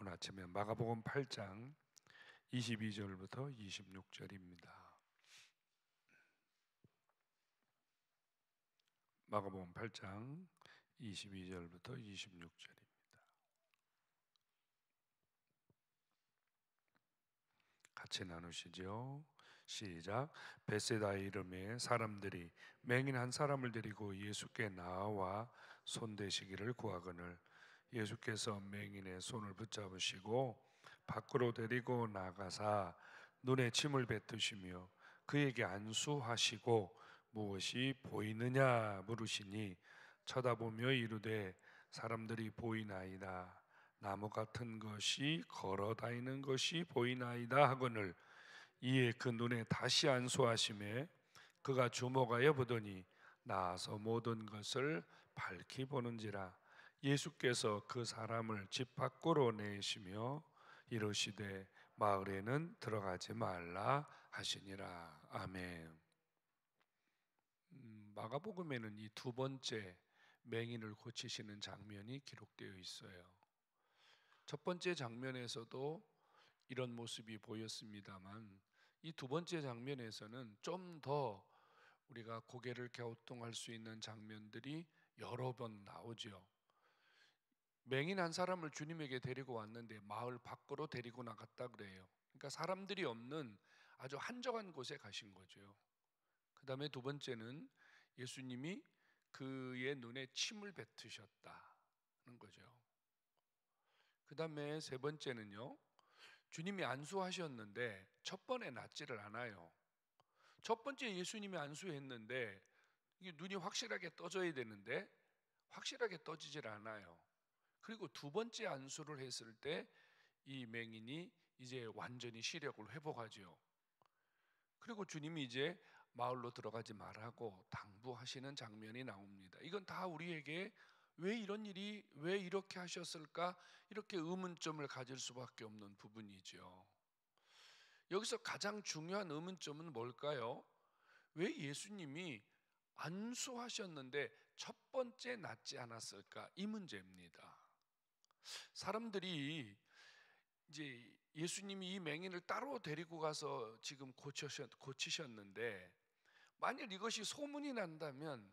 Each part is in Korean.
오늘 아침에 마가복음 8장 22절부터 26절입니다. 마가복음 8장 22절부터 26절입니다. 같이 나누시죠. 시작. 벳세다 이름의 사람들이 맹인 한 사람을 데리고 예수께 나와 손대시기를 구하거늘 예수께서 맹인의 손을 붙잡으시고 밖으로 데리고 나가사 눈에 침을 뱉으시며 그에게 안수하시고 무엇이 보이느냐 물으시니 쳐다보며 이르되 사람들이 보이나이다. 나무 같은 것이 걸어 다니는 것이 보이나이다 하거늘 이에 그 눈에 다시 안수하심에 그가 주목하여 보더니 나아서 모든 것을 밝히 보는지라. 예수께서 그 사람을 집 밖으로 내시며 이르시되 마을에는 들어가지 말라 하시니라. 아멘. 마가복음에는 이 두 번째 맹인을 고치시는 장면이 기록되어 있어요. 첫 번째 장면에서도 이런 모습이 보였습니다만 이 두 번째 장면에서는 좀 더 우리가 고개를 갸우뚱할 수 있는 장면들이 여러 번 나오죠. 맹인 한 사람을 주님에게 데리고 왔는데 마을 밖으로 데리고 나갔다 그래요. 그러니까 사람들이 없는 아주 한적한 곳에 가신 거죠. 그 다음에 두 번째는 예수님이 그의 눈에 침을 뱉으셨다는 거죠. 그 다음에 세 번째는요, 주님이 안수하셨는데 첫 번에 낫지를 않아요. 첫 번째 예수님이 안수했는데 이게 눈이 확실하게 떠져야 되는데 확실하게 떠지질 않아요. 그리고 두 번째 안수를 했을 때 이 맹인이 이제 완전히 시력을 회복하죠. 그리고 주님이 이제 마을로 들어가지 말라고 당부하시는 장면이 나옵니다. 이건 다 우리에게 왜 이런 일이 왜 이렇게 하셨을까 이렇게 의문점을 가질 수밖에 없는 부분이죠. 여기서 가장 중요한 의문점은 뭘까요? 왜 예수님이 안수하셨는데 첫 번째 낫지 않았을까? 이 문제입니다. 사람들이 이제 예수님이 이 맹인을 따로 데리고 가서 지금 고치셨는데 만일 이것이 소문이 난다면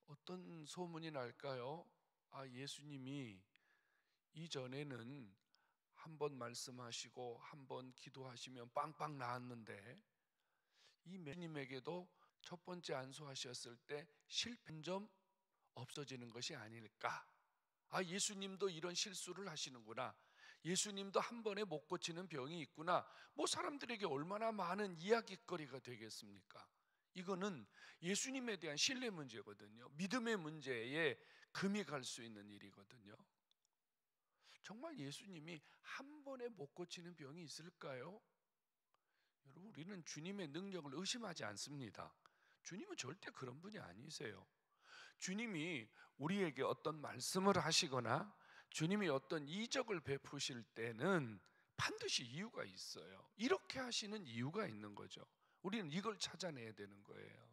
어떤 소문이 날까요? 아, 예수님이 이전에는 한 번 말씀하시고 한 번 기도하시면 빵빵 나았는데 이 맹인에게도 첫 번째 안수하셨을 때 실패한 점 없어지는 것이 아닐까? 아, 예수님도 이런 실수를 하시는구나. 예수님도 한 번에 못 고치는 병이 있구나. 뭐 사람들에게 얼마나 많은 이야기거리가 되겠습니까? 이거는 예수님에 대한 신뢰 문제거든요. 믿음의 문제에 금이 갈 수 있는 일이거든요. 정말 예수님이 한 번에 못 고치는 병이 있을까요? 여러분, 우리는 주님의 능력을 의심하지 않습니다. 주님은 절대 그런 분이 아니세요. 주님이 우리에게 어떤 말씀을 하시거나 주님이 어떤 이적을 베푸실 때는 반드시 이유가 있어요. 이렇게 하시는 이유가 있는 거죠. 우리는 이걸 찾아내야 되는 거예요.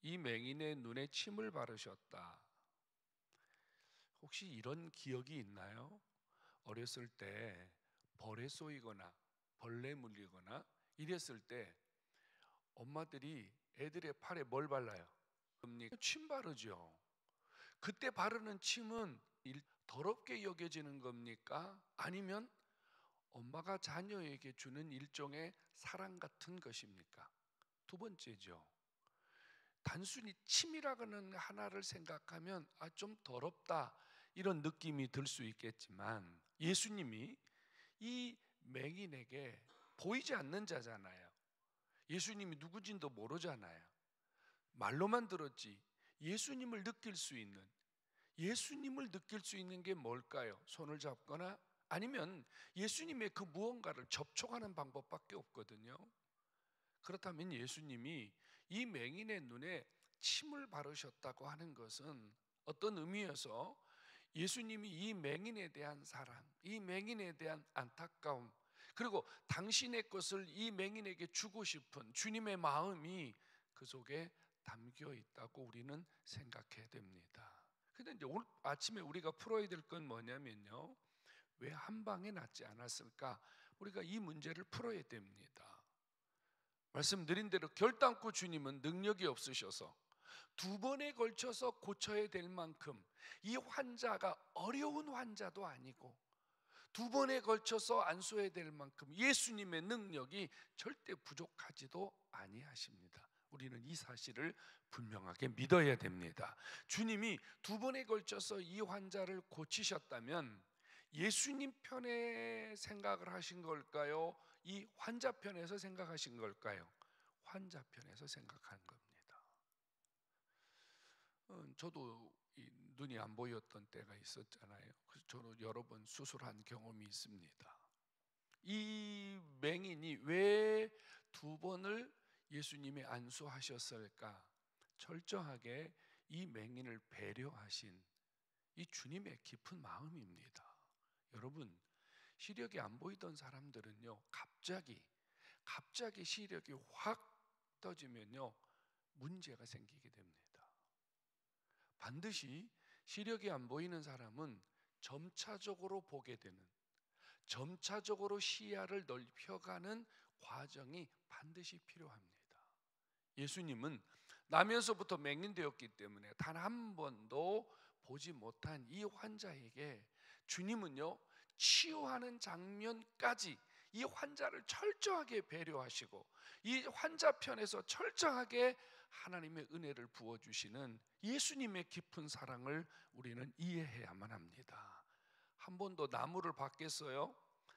이 맹인의 눈에 침을 바르셨다. 혹시 이런 기억이 있나요? 어렸을 때 벌에 쏘이거나 벌레 물리거나 이랬을 때 엄마들이 애들의 팔에 뭘 발라요? 침 바르죠. 그때 바르는 침은 더럽게 여겨지는 겁니까? 아니면 엄마가 자녀에게 주는 일종의 사랑 같은 것입니까? 두 번째죠. 단순히 침이라는 하나를 생각하면 좀 더럽다 이런 느낌이 들 수 있겠지만 예수님이 이 맹인에게 보이지 않는 자잖아요. 예수님이 누구진도 모르잖아요. 말로만 들었지 예수님을 느낄 수 있는 게 뭘까요? 손을 잡거나 아니면 예수님의 그 무언가를 접촉하는 방법밖에 없거든요. 그렇다면 예수님이 이 맹인의 눈에 침을 바르셨다고 하는 것은 어떤 의미에서 예수님이 이 맹인에 대한 사랑, 이 맹인에 대한 안타까움, 그리고 당신의 것을 이 맹인에게 주고 싶은 주님의 마음이 그 속에 담겨 있다고 우리는 생각해야 됩니다. 근데 이제 오늘 아침에 우리가 풀어야 될 건 뭐냐면요, 왜 한 방에 낫지 않았을까? 우리가 이 문제를 풀어야 됩니다. 말씀드린 대로 결단코 주님은 능력이 없으셔서 두 번에 걸쳐서 고쳐야 될 만큼 이 환자가 어려운 환자도 아니고 두 번에 걸쳐서 안수해야 될 만큼 예수님의 능력이 절대 부족하지도 아니하십니다. 우리는 이 사실을 분명하게 믿어야 됩니다. 주님이 두 번에 걸쳐서 이 환자를 고치셨다면 예수님 편에 생각을 하신 걸까요? 이 환자 편에서 생각하신 걸까요? 환자 편에서 생각한 겁니다. 저도 이 눈이 안 보였던 때가 있었잖아요. 그래서 저는 여러 번 수술한 경험이 있습니다. 이 맹인이 왜 두 번을 예수님이 안수하셨을까? 철저하게 이 맹인을 배려하신 이 주님의 깊은 마음입니다. 여러분, 시력이 안 보이던 사람들은요, 갑자기 시력이 확 떠지면요, 문제가 생기게 됩니다. 반드시 시력이 안 보이는 사람은 점차적으로 보게 되는, 점차적으로 시야를 넓혀가는 과정이 반드시 필요합니다. 예수님은 나면서부터 맹인되었기 때문에 단 한 번도 보지 못한 이 환자에게 주님은요, 치유하는 장면까지 이 환자를 철저하게 배려하시고 이 환자 편에서 철저하게 하나님의 은혜를 부어주시는 예수님의 깊은 사랑을 우리는 이해해야만 합니다. 한 번도 나무를 받겠어요?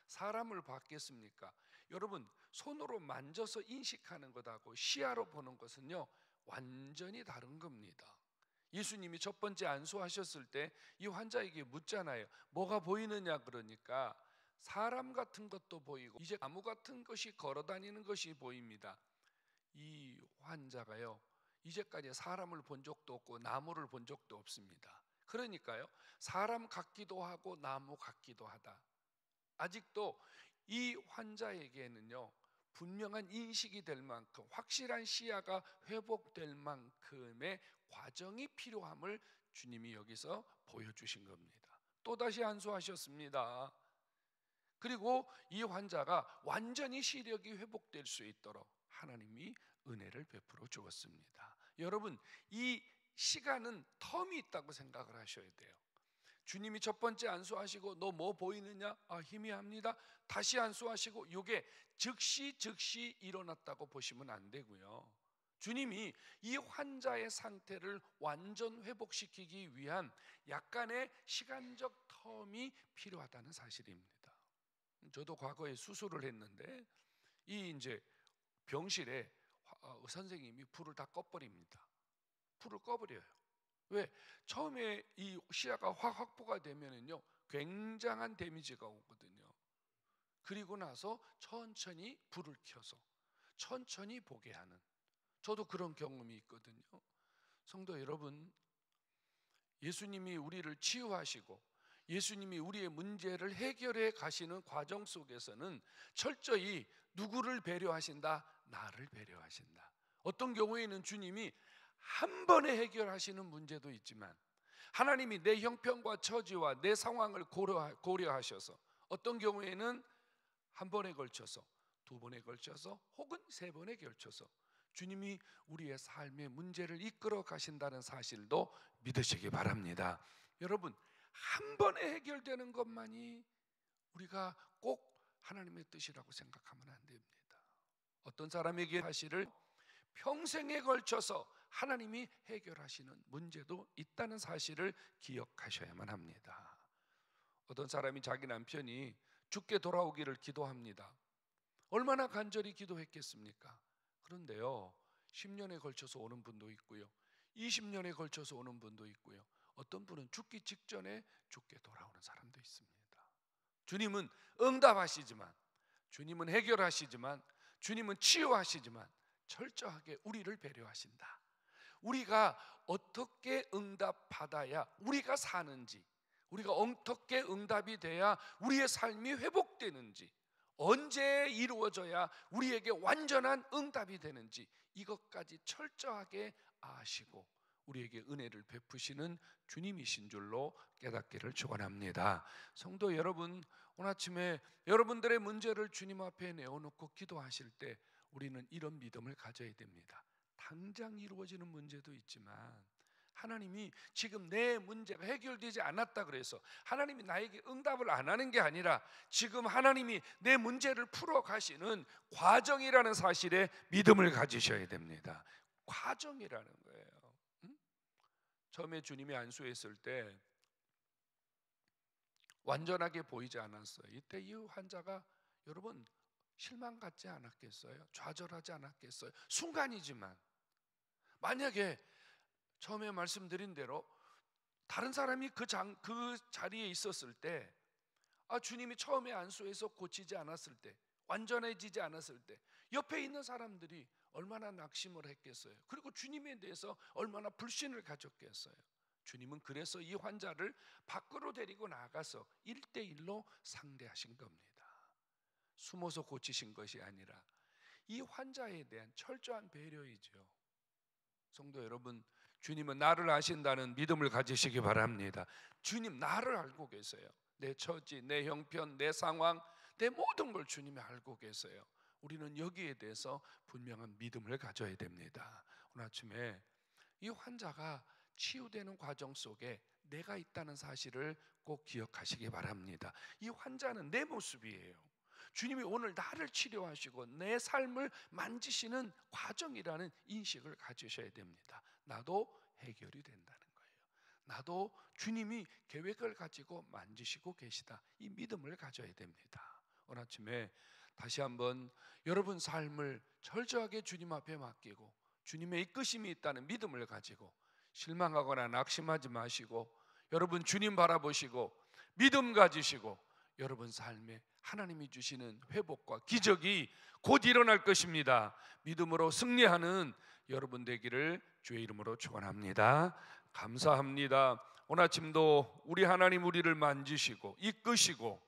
사람을 받겠습니까? 여러분, 손으로 만져서 인식하는 것하고 시야로 보는 것은요, 완전히 다른 겁니다. 예수님이 첫 번째 안수하셨을 때 이 환자에게 묻잖아요. 뭐가 보이느냐? 그러니까 사람 같은 것도 보이고 이제 나무 같은 것이 걸어다니는 것이 보입니다. 이 환자가요, 이제까지 사람을 본 적도 없고 나무를 본 적도 없습니다. 그러니까요, 사람 같기도 하고 나무 같기도 하다. 아직도 이 환자에게는요, 분명한 인식이 될 만큼, 확실한 시야가 회복될 만큼의 과정이 필요함을 주님이 여기서 보여주신 겁니다. 또다시 안수하셨습니다. 그리고 이 환자가 완전히 시력이 회복될 수 있도록 하나님이 은혜를 베풀어 주었습니다. 여러분, 이 시간은 텀이 있다고 생각을 하셔야 돼요. 주님이 첫 번째 안수하시고 너 뭐 보이느냐? 희미합니다. 다시 안수하시고 이게 즉시 일어났다고 보시면 안 되고요. 주님이 이 환자의 상태를 완전 회복시키기 위한 약간의 시간적 텀이 필요하다는 사실입니다. 저도 과거에 수술을 했는데 이 이제 병실에 선생님이 불을 다 꺼버립니다. 불을 꺼버려요. 왜? 처음에 이 시야가 확 확보가 되면은요, 굉장한 데미지가 오거든요. 그리고 나서 천천히 불을 켜서 천천히 보게 하는, 저도 그런 경험이 있거든요. 성도 여러분, 예수님이 우리를 치유하시고 예수님이 우리의 문제를 해결해 가시는 과정 속에서는 철저히 누구를 배려하신다? 나를 배려하신다. 어떤 경우에는 주님이 한 번에 해결하시는 문제도 있지만 하나님이 내 형편과 처지와 내 상황을 고려하셔서 어떤 경우에는 한 번에 걸쳐서, 두 번에 걸쳐서, 혹은 세 번에 걸쳐서 주님이 우리의 삶의 문제를 이끌어 가신다는 사실도 믿으시기 바랍니다. 여러분, 한 번에 해결되는 것만이 우리가 꼭 하나님의 뜻이라고 생각하면 안 됩니다. 어떤 사람에게 사실을 평생에 걸쳐서 하나님이 해결하시는 문제도 있다는 사실을 기억하셔야만 합니다. 어떤 사람이 자기 남편이 죽게 돌아오기를 기도합니다. 얼마나 간절히 기도했겠습니까? 그런데요, 10년에 걸쳐서 오는 분도 있고요, 20년에 걸쳐서 오는 분도 있고요, 어떤 분은 죽기 직전에 죽게 돌아오는 사람도 있습니다. 주님은 응답하시지만, 주님은 해결하시지만, 주님은 치유하시지만 철저하게 우리를 배려하신다. 우리가 어떻게 응답받아야 우리가 사는지, 우리가 어떻게 응답이 돼야 우리의 삶이 회복되는지, 언제 이루어져야 우리에게 완전한 응답이 되는지 이것까지 철저하게 아시고 우리에게 은혜를 베푸시는 주님이신 줄로 깨닫기를 축원합니다. 성도 여러분, 오늘 아침에 여러분들의 문제를 주님 앞에 내어놓고 기도하실 때 우리는 이런 믿음을 가져야 됩니다. 당장 이루어지는 문제도 있지만 하나님이 지금 내 문제가 해결되지 않았다 그래서 하나님이 나에게 응답을 안 하는 게 아니라 지금 하나님이 내 문제를 풀어 가시는 과정이라는 사실에 믿음을 가지셔야 됩니다. 과정이라는 거예요. 처음에 주님이 안수했을 때 완전하게 보이지 않았어요. 이때 이 환자가 여러분 실망 갖지 않았겠어요? 좌절하지 않았겠어요? 순간이지만 만약에 처음에 말씀드린 대로 다른 사람이 그 자리에 있었을 때, 주님이 처음에 안수해서 고치지 않았을 때, 완전해지지 않았을 때 옆에 있는 사람들이 얼마나 낙심을 했겠어요? 그리고 주님에 대해서 얼마나 불신을 가졌겠어요? 주님은 그래서 이 환자를 밖으로 데리고 나가서 1대1로 상대하신 겁니다. 숨어서 고치신 것이 아니라 이 환자에 대한 철저한 배려이죠. 성도 여러분, 주님은 나를 아신다는 믿음을 가지시기 바랍니다. 주님 나를 알고 계세요. 내 처지, 내 형편, 내 상황, 내 모든 걸 주님이 알고 계세요. 우리는 여기에 대해서 분명한 믿음을 가져야 됩니다. 오늘 아침에 이 환자가 치유되는 과정 속에 내가 있다는 사실을 꼭 기억하시기 바랍니다. 이 환자는 내 모습이에요. 주님이 오늘 나를 치료하시고 내 삶을 만지시는 과정이라는 인식을 가지셔야 됩니다. 나도 해결이 된다는 거예요. 나도 주님이 계획을 가지고 만지시고 계시다. 이 믿음을 가져야 됩니다. 오늘 아침에 다시 한번 여러분 삶을 철저하게 주님 앞에 맡기고 주님의 이끄심이 있다는 믿음을 가지고 실망하거나 낙심하지 마시고 여러분 주님 바라보시고 믿음 가지시고 여러분 삶에 하나님이 주시는 회복과 기적이 곧 일어날 것입니다. 믿음으로 승리하는 여러분 되기를 주의 이름으로 축원합니다. 감사합니다. 오늘 아침도 우리 하나님 우리를 만지시고 이끄시고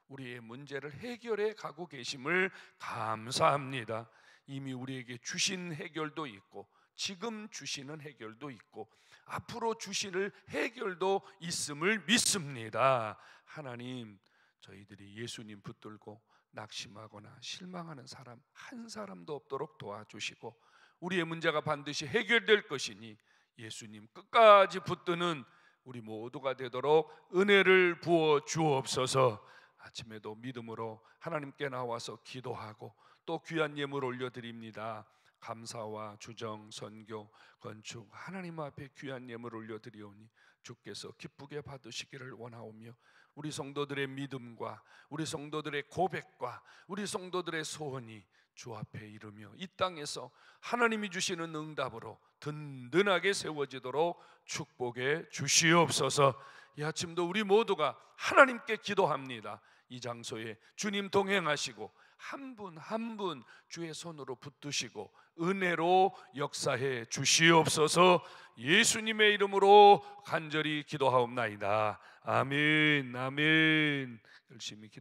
우리의 문제를 해결해 가고 계심을 감사합니다. 이미 우리에게 주신 해결도 있고 지금 주시는 해결도 있고 앞으로 주실 해결도 있음을 믿습니다. 하나님, 저희들이 예수님 붙들고 낙심하거나 실망하는 사람 한 사람도 없도록 도와주시고 우리의 문제가 반드시 해결될 것이니 예수님 끝까지 붙드는 우리 모두가 되도록 은혜를 부어 주옵소서. 아침에도 믿음으로 하나님께 나와서 기도하고 또 귀한 예물 올려드립니다. 감사와 주정, 선교, 건축 하나님 앞에 귀한 예물 올려드리오니 주께서 기쁘게 받으시기를 원하오며 우리 성도들의 믿음과 우리 성도들의 고백과 우리 성도들의 소원이 주 앞에 이르며 이 땅에서 하나님이 주시는 응답으로 든든하게 세워지도록 축복해 주시옵소서. 이 아침도 우리 모두가 하나님께 기도합니다. 이 장소에 주님 동행하시고 한 분 한 분 주의 손으로 붙드시고 은혜로 역사해 주시옵소서. 예수님의 이름으로 간절히 기도하옵나이다. 아멘. 아멘. 열심히 기도